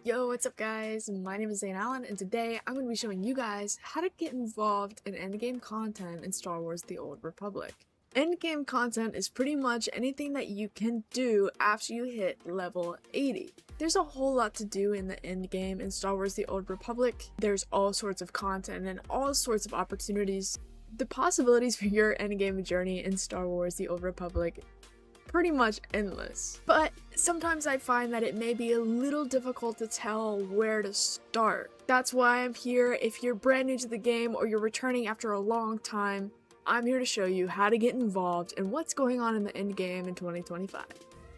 Yo, what's up guys? My name is Zane Allen and today I'm going to be showing you guys how to get involved in endgame content in Star Wars The Old Republic. Endgame content is pretty much anything that you can do after you hit level 80. There's a whole lot to do in the endgame in Star Wars The Old Republic. There's all sorts of content and all sorts of opportunities. The possibilities for your endgame journey in Star Wars The Old Republic pretty much endless. But sometimes I find that it may be a little difficult to tell where to start. That's why I'm here. If you're brand new to the game or you're returning after a long time, I'm here to show you how to get involved and what's going on in the endgame in 2025.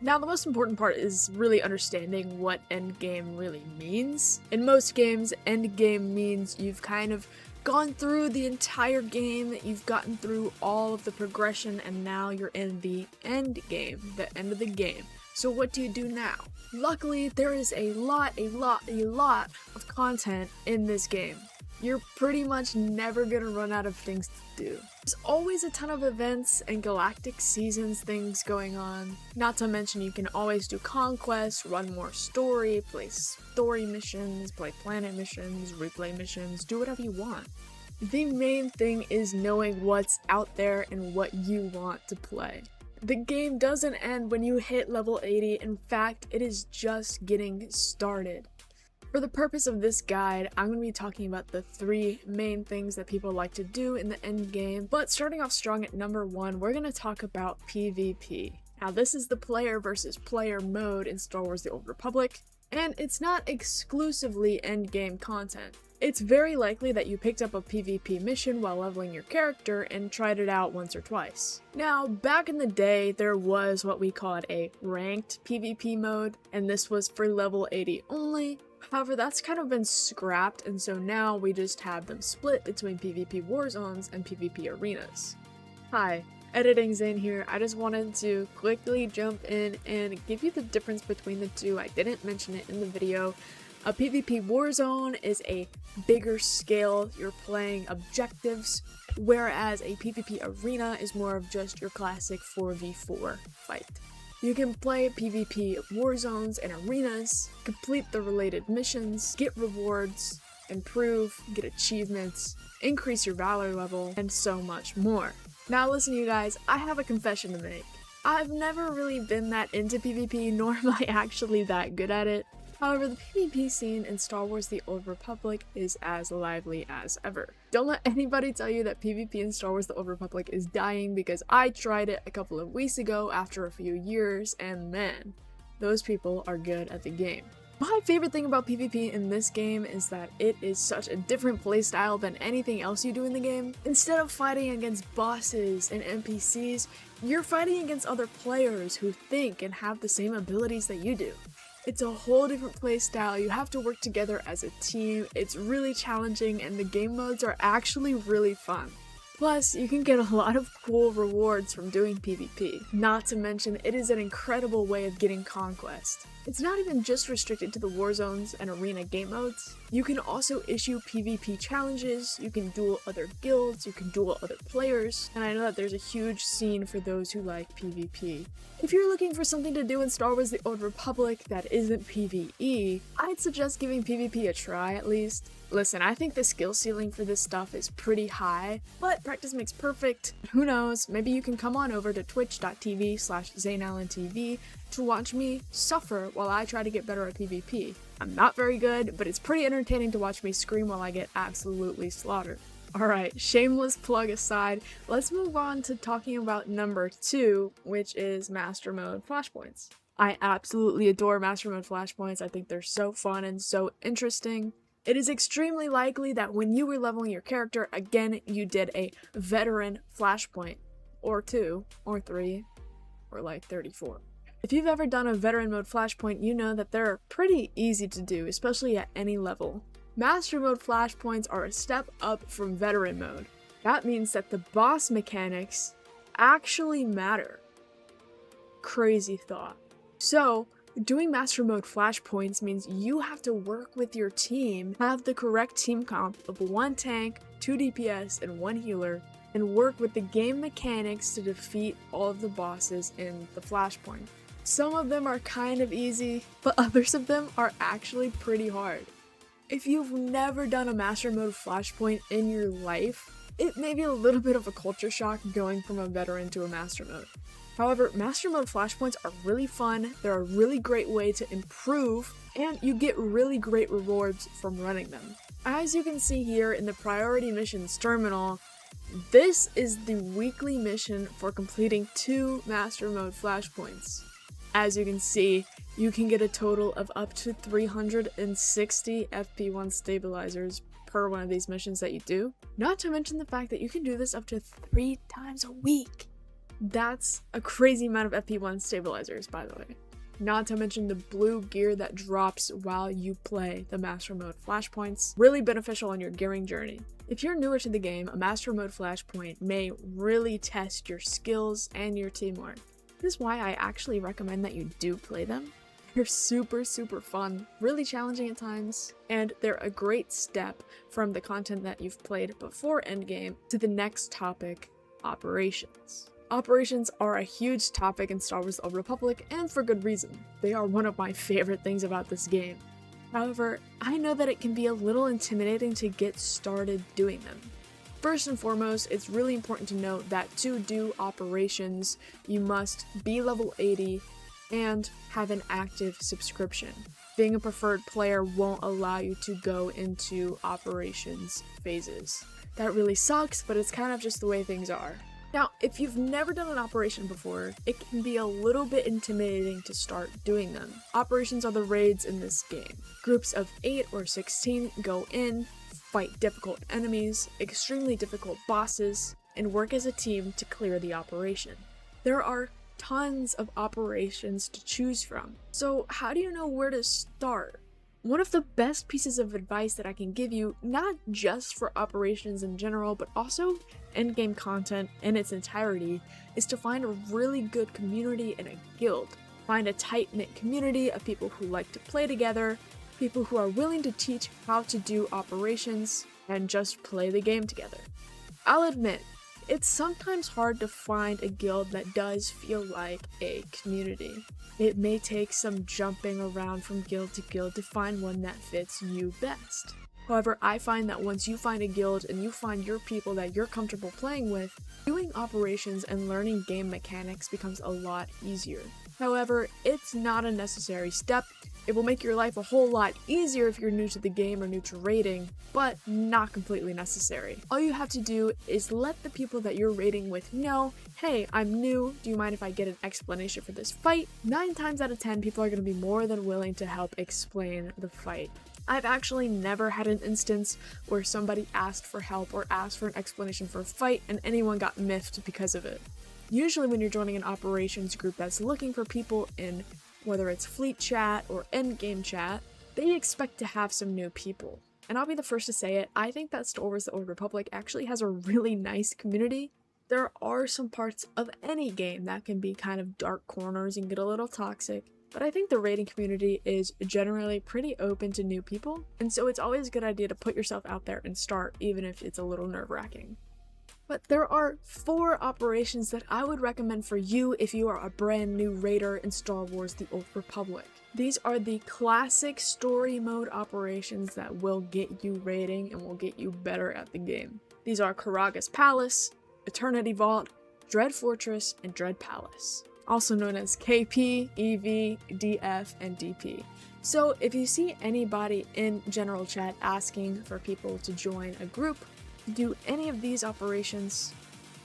Now, the most important part is really understanding what endgame really means. In most games, endgame means you've kind of gone through the entire game, you've gotten through all of the progression, and now you're in the end game, the end of the game. So what do you do now? Luckily, there is a lot of content in this game. You're pretty much never gonna run out of things to do. There's always a ton of events and galactic seasons things going on. Not to mention you can always do conquests, run more story, play story missions, play planet missions, replay missions, do whatever you want. The main thing is knowing what's out there and what you want to play. The game doesn't end when you hit level 80, in fact, it is just getting started. For the purpose of this guide, I'm going to be talking about the three main things that people like to do in the end game, but starting off strong at number 1, we're going to talk about PvP. Now this is the player versus player mode in Star Wars The Old Republic, and it's not exclusively end game content. It's very likely that you picked up a PvP mission while leveling your character and tried it out once or twice. Now, back in the day, there was what we called a ranked PvP mode, and this was for level 80 only. However, that's kind of been scrapped, and so now we just have them split between PvP war zones and PvP arenas. Hi, Editing Zane here. I just wanted to quickly jump in and give you the difference between the two. I didn't mention it in the video. A PvP war zone is a bigger scale, you're playing objectives, whereas a PvP arena is more of just your classic 4v4 fight. You can play PvP war zones and arenas, complete the related missions, get rewards, improve, get achievements, increase your valor level, and so much more. Now listen you guys, I have a confession to make. I've never really been that into PvP, nor am I actually that good at it. However, the PvP scene in Star Wars The Old Republic is as lively as ever. Don't let anybody tell you that PvP in Star Wars The Old Republic is dying, because I tried it a couple of weeks ago after a few years, and man, those people are good at the game. My favorite thing about PvP in this game is that it is such a different playstyle than anything else you do in the game. Instead of fighting against bosses and NPCs, you're fighting against other players who think and have the same abilities that you do. It's a whole different playstyle, you have to work together as a team, it's really challenging, and the game modes are actually really fun. Plus, you can get a lot of cool rewards from doing PvP. Not to mention, it is an incredible way of getting conquest. It's not even just restricted to the war zones and arena game modes. You can also issue PvP challenges, you can duel other guilds, you can duel other players, and I know that there's a huge scene for those who like PvP. If you're looking for something to do in Star Wars The Old Republic that isn't PvE, I'd suggest giving PvP a try at least. Listen, I think the skill ceiling for this stuff is pretty high, but practice makes perfect. Who knows, maybe you can come on over to twitch.tv/ZaneAllenTV to watch me suffer while I try to get better at PvP. I'm not very good, but it's pretty entertaining to watch me scream while I get absolutely slaughtered. Alright, shameless plug aside, let's move on to talking about number 2, which is Master Mode Flashpoints. I absolutely adore Master Mode Flashpoints, I think they're so fun and so interesting. It is extremely likely that when you were leveling your character, again, you did a veteran flashpoint, or 2, or 3, or like 34. If you've ever done a veteran mode flashpoint, you know that they're pretty easy to do, especially at any level. Master mode flashpoints are a step up from veteran mode. That means that the boss mechanics actually matter. Crazy thought. So, doing Master Mode Flashpoints means you have to work with your team, have the correct team comp of 1 tank, 2 DPS, and 1 healer, and work with the game mechanics to defeat all of the bosses in the Flashpoint. Some of them are kind of easy, but others of them are actually pretty hard. If you've never done a master mode flashpoint in your life, it may be a little bit of a culture shock going from a veteran to a master mode. However, master mode flashpoints are really fun, they're a really great way to improve, and you get really great rewards from running them. As you can see here in the priority missions terminal, this is the weekly mission for completing 2 master mode flashpoints. As you can see, you can get a total of up to 360 FP1 stabilizers per one of these missions that you do. Not to mention the fact that you can do this up to 3 times a week. That's a crazy amount of FP1 stabilizers, by the way. Not to mention the blue gear that drops while you play the Master Mode flashpoints. Really beneficial on your gearing journey. If you're newer to the game, a Master Mode flashpoint may really test your skills and your teamwork. This is why I actually recommend that you do play them. They're super fun, really challenging at times, and they're a great step from the content that you've played before Endgame to the next topic, operations. Operations are a huge topic in Star Wars: The Old Republic, and for good reason. They are one of my favorite things about this game. However, I know that it can be a little intimidating to get started doing them. First and foremost, it's really important to note that to do operations, you must be level 80 and have an active subscription. Being a preferred player won't allow you to go into operations phases. That really sucks, but it's kind of just the way things are. Now, if you've never done an operation before, it can be a little bit intimidating to start doing them. Operations are the raids in this game. Groups of 8 or 16 go in, fight difficult enemies, extremely difficult bosses, and work as a team to clear the operation. There are tons of operations to choose from. So how do you know where to start? One of the best pieces of advice that I can give you, not just for operations in general, but also endgame content in its entirety, is to find a really good community and a guild. Find a tight-knit community of people who like to play together, people who are willing to teach how to do operations, and just play the game together. I'll admit, it's sometimes hard to find a guild that does feel like a community. It may take some jumping around from guild to guild to find one that fits you best. However, I find that once you find a guild and you find your people that you're comfortable playing with, doing operations and learning game mechanics becomes a lot easier. However, it's not a necessary step. It will make your life a whole lot easier if you're new to the game or new to raiding, but not completely necessary. All you have to do is let the people that you're raiding with know, hey, I'm new, do you mind if I get an explanation for this fight? 9 times out of 10, people are going to be more than willing to help explain the fight. I've actually never had an instance where somebody asked for help or asked for an explanation for a fight and anyone got miffed because of it. Usually when you're joining an operations group that's looking for people in whether it's fleet chat or endgame chat, they expect to have some new people. And I'll be the first to say it, I think that Star Wars: The Old Republic actually has a really nice community. There are some parts of any game that can be kind of dark corners and get a little toxic, but I think the raiding community is generally pretty open to new people, and so it's always a good idea to put yourself out there and start, even if it's a little nerve-wracking. But there are 4 operations that I would recommend for you if you are a brand new raider in Star Wars: The Old Republic. These are the classic story mode operations that will get you raiding and will get you better at the game. These are Karaga's Palace, Eternity Vault, Dread Fortress, and Dread Palace, also known as KP, EV, DF, and DP. So if you see anybody in general chat asking for people to join a group, do any of these operations,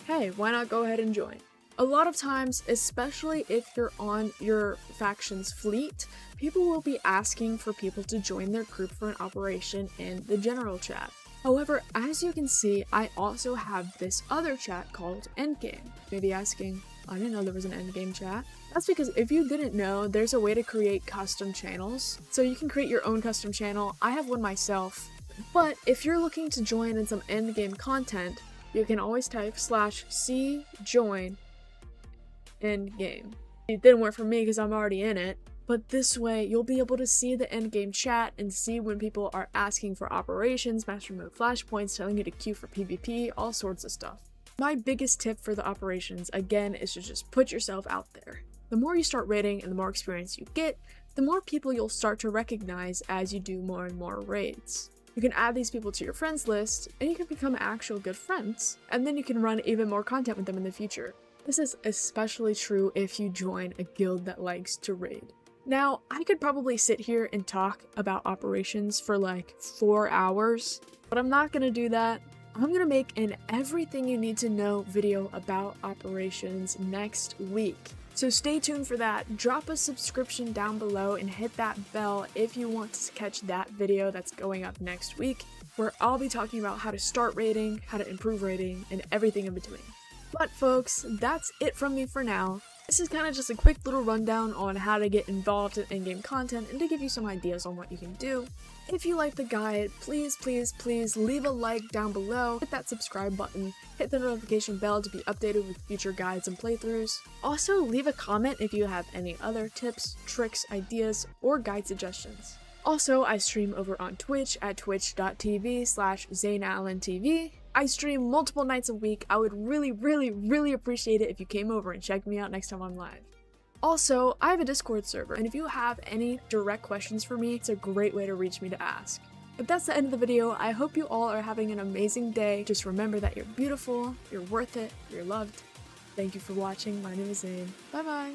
hey, why not go ahead and join? A lot of times, especially if you're on your faction's fleet, people will be asking for people to join their group for an operation in the general chat. However, as you can see, I also have this other chat called Endgame. You may be asking, I didn't know there was an Endgame chat. That's because if you didn't know, there's a way to create custom channels. So you can create your own custom channel. I have one myself. But if you're looking to join in some endgame content, you can always type /c join endgame. It didn't work for me because I'm already in it, but this way you'll be able to see the endgame chat and see when people are asking for operations, master mode flashpoints, telling you to queue for PvP, all sorts of stuff. My biggest tip for the operations, again, is to just put yourself out there. The more you start raiding and the more experience you get, the more people you'll start to recognize as you do more and more raids. You can add these people to your friends list, and you can become actual good friends, and then you can run even more content with them in the future. This is especially true if you join a guild that likes to raid. Now, I could probably sit here and talk about operations for like 4 hours, but I'm not gonna do that. I'm gonna make an everything you need to know video about operations next week. So stay tuned for that. Drop a subscription down below and hit that bell if you want to catch that video that's going up next week, where I'll be talking about how to start raiding, how to improve raiding, and everything in between. But folks, that's it from me for now. This is kind of just a quick little rundown on how to get involved in in-game content and to give you some ideas on what you can do. If you like the guide, please leave a like down below, hit that subscribe button, hit the notification bell to be updated with future guides and playthroughs. Also, leave a comment if you have any other tips, tricks, ideas, or guide suggestions. Also, I stream over on Twitch at twitch.tv/ZaneAllenTV. I stream multiple nights a week. I would really appreciate it if you came over and checked me out next time I'm live. Also, I have a Discord server, and if you have any direct questions for me, it's a great way to reach me to ask. But that's the end of the video. I hope you all are having an amazing day. Just remember that you're beautiful, you're worth it, you're loved. Thank you for watching. My name is Zane. Bye bye.